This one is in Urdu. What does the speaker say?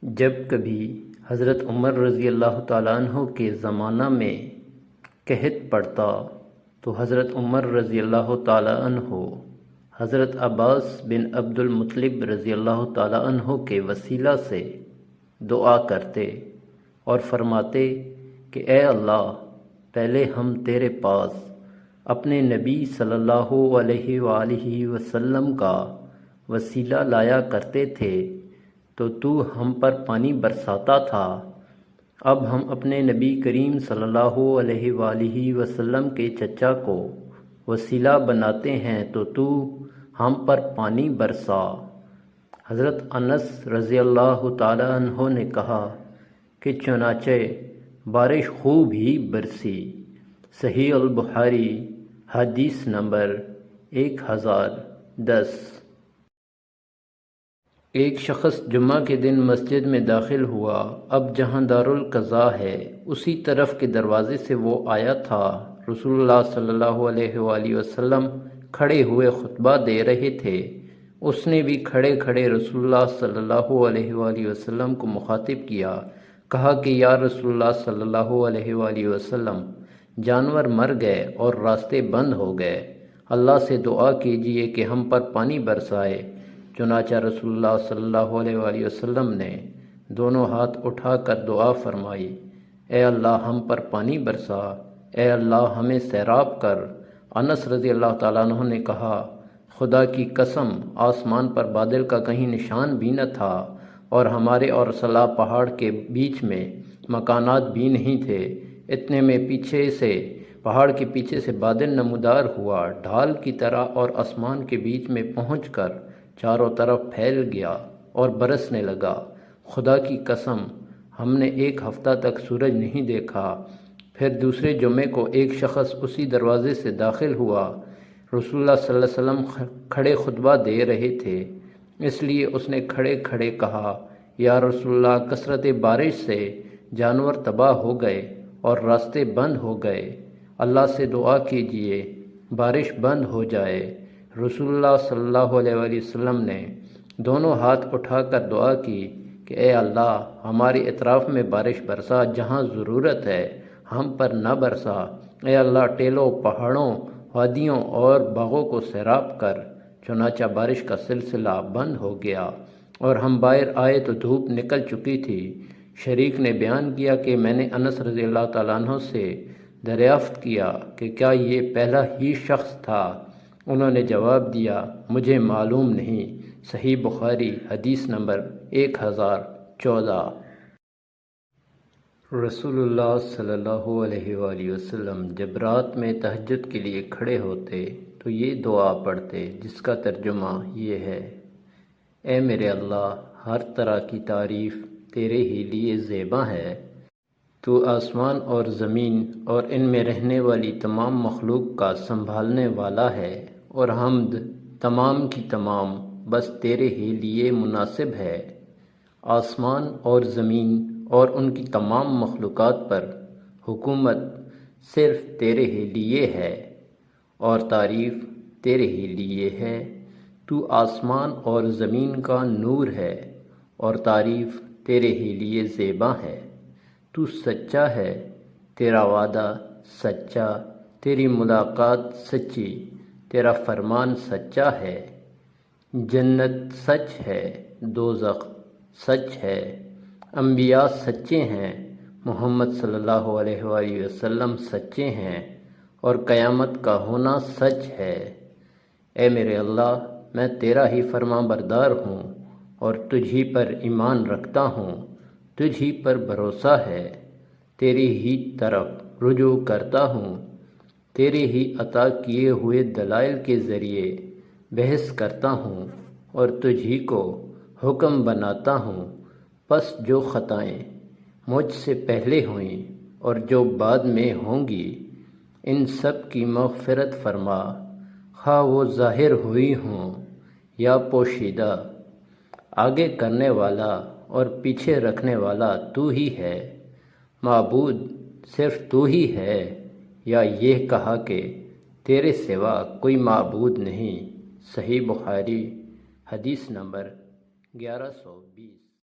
جب کبھی حضرت عمر رضی اللہ تعالیٰ عنہ کے زمانہ میں قحط پڑتا تو حضرت عمر رضی اللہ تعالیٰ عنہ حضرت عباس بن عبد المطلب رضی اللہ تعالیٰ عنہ کے وسیلہ سے دعا کرتے اور فرماتے کہ اے اللہ، پہلے ہم تیرے پاس اپنے نبی صلی اللہ علیہ وآلہ وسلم کا وسیلہ لایا کرتے تھے تو تو ہم پر پانی برساتا تھا۔ اب ہم اپنے نبی کریم صلی اللہ علیہ وآلہ وسلم کے چچا کو وسیلہ بناتے ہیں تو تو ہم پر پانی برسا۔ حضرت انس رضی اللہ تعالی عنہ نے کہا کہ چنانچہ بارش خوب ہی برسی۔ صحیح البخاری حدیث نمبر 1010۔ ایک شخص جمعہ کے دن مسجد میں داخل ہوا۔ اب جہاں دارالقضاء ہے اسی طرف کے دروازے سے وہ آیا تھا۔ رسول اللہ صلی اللہ علیہ وآلہ وسلم کھڑے ہوئے خطبہ دے رہے تھے۔ اس نے بھی کھڑے کھڑے رسول اللہ صلی اللہ علیہ وآلہ وسلم کو مخاطب کیا، کہا کہ یا رسول اللہ صلی اللہ علیہ وآلہ وسلم، جانور مر گئے اور راستے بند ہو گئے، اللہ سے دعا کیجئے کہ ہم پر پانی برسائے۔ چنانچہ رسول اللہ صلی اللہ علیہ وآلہ وسلم نے دونوں ہاتھ اٹھا کر دعا فرمائی، اے اللہ ہم پر پانی برسا، اے اللہ ہمیں سیراب کر۔ انس رضی اللہ تعالیٰ عنہ نے کہا، خدا کی قسم، آسمان پر بادل کا کہیں نشان بھی نہ تھا اور ہمارے اور صلاح پہاڑ کے بیچ میں مکانات بھی نہیں تھے۔ اتنے میں پیچھے سے پہاڑ کے پیچھے سے بادل نمودار ہوا، ڈھال کی طرح، اور آسمان کے بیچ میں پہنچ کر چاروں طرف پھیل گیا اور برسنے لگا۔ خدا کی قسم، ہم نے ایک ہفتہ تک سورج نہیں دیکھا۔ پھر دوسرے جمعے کو ایک شخص اسی دروازے سے داخل ہوا۔ رسول اللہ صلی اللہ علیہ وسلم کھڑے خطبہ دے رہے تھے، اس لیے اس نے کھڑے کھڑے کہا، یا رسول اللہ، کثرت بارش سے جانور تباہ ہو گئے اور راستے بند ہو گئے، اللہ سے دعا کیجئے بارش بند ہو جائے۔ رسول اللہ صلی اللہ علیہ وآلہ وسلم نے دونوں ہاتھ اٹھا کر دعا کی کہ اے اللہ، ہمارے اطراف میں بارش برسا، جہاں ضرورت ہے ہم پر نہ برسا۔ اے اللہ، ٹیلوں، پہاڑوں، وادیوں اور باغوں کو سیراب کر۔ چنانچہ بارش کا سلسلہ بند ہو گیا اور ہم باہر آئے تو دھوپ نکل چکی تھی۔ شریک نے بیان کیا کہ میں نے انس رضی اللہ تعالیٰ عنہ سے دریافت کیا کہ کیا یہ پہلا ہی شخص تھا؟ انہوں نے جواب دیا، مجھے معلوم نہیں۔ صحیح بخاری حدیث نمبر 1014۔ رسول اللہ صلی اللہ علیہ وآلہ وسلم جب رات میں تہجد کے لیے کھڑے ہوتے تو یہ دعا پڑھتے، جس کا ترجمہ یہ ہے، اے میرے اللہ، ہر طرح کی تعریف تیرے ہی لیے زیبا ہے۔ تو آسمان اور زمین اور ان میں رہنے والی تمام مخلوق کا سنبھالنے والا ہے، اور حمد تمام کی تمام بس تیرے ہی لیے مناسب ہے۔ آسمان اور زمین اور ان کی تمام مخلوقات پر حکومت صرف تیرے ہی لیے ہے اور تعریف تیرے ہی لیے ہے۔ تو آسمان اور زمین کا نور ہے اور تعریف تیرے ہی لیے زیبا ہے۔ تو سچا ہے، تیرا وعدہ سچا، تیری ملاقات سچی، تیرا فرمان سچا ہے۔ جنت سچ ہے، دوزخ سچ ہے، انبیاء سچے ہیں، محمد صلی اللہ علیہ وآلہ وسلم سچے ہیں، اور قیامت کا ہونا سچ ہے۔ اے میرے اللہ، میں تیرا ہی فرما بردار ہوں اور تجھ ہی پر ایمان رکھتا ہوں، تجھ ہی پر بھروسہ ہے، تیری ہی طرف رجوع کرتا ہوں، تیرے ہی عطا کیے ہوئے دلائل کے ذریعے بحث کرتا ہوں اور تجھ ہی کو حکم بناتا ہوں۔ پس جو خطائیں مجھ سے پہلے ہوئیں اور جو بعد میں ہوں گی، ان سب کی مغفرت فرما، خواہ وہ ظاہر ہوئی ہوں یا پوشیدہ۔ آگے کرنے والا اور پیچھے رکھنے والا تو ہی ہے، معبود صرف تو ہی ہے، یا یہ کہا کہ تیرے سوا کوئی معبود نہیں۔ صحیح بخاری حدیث نمبر 1120۔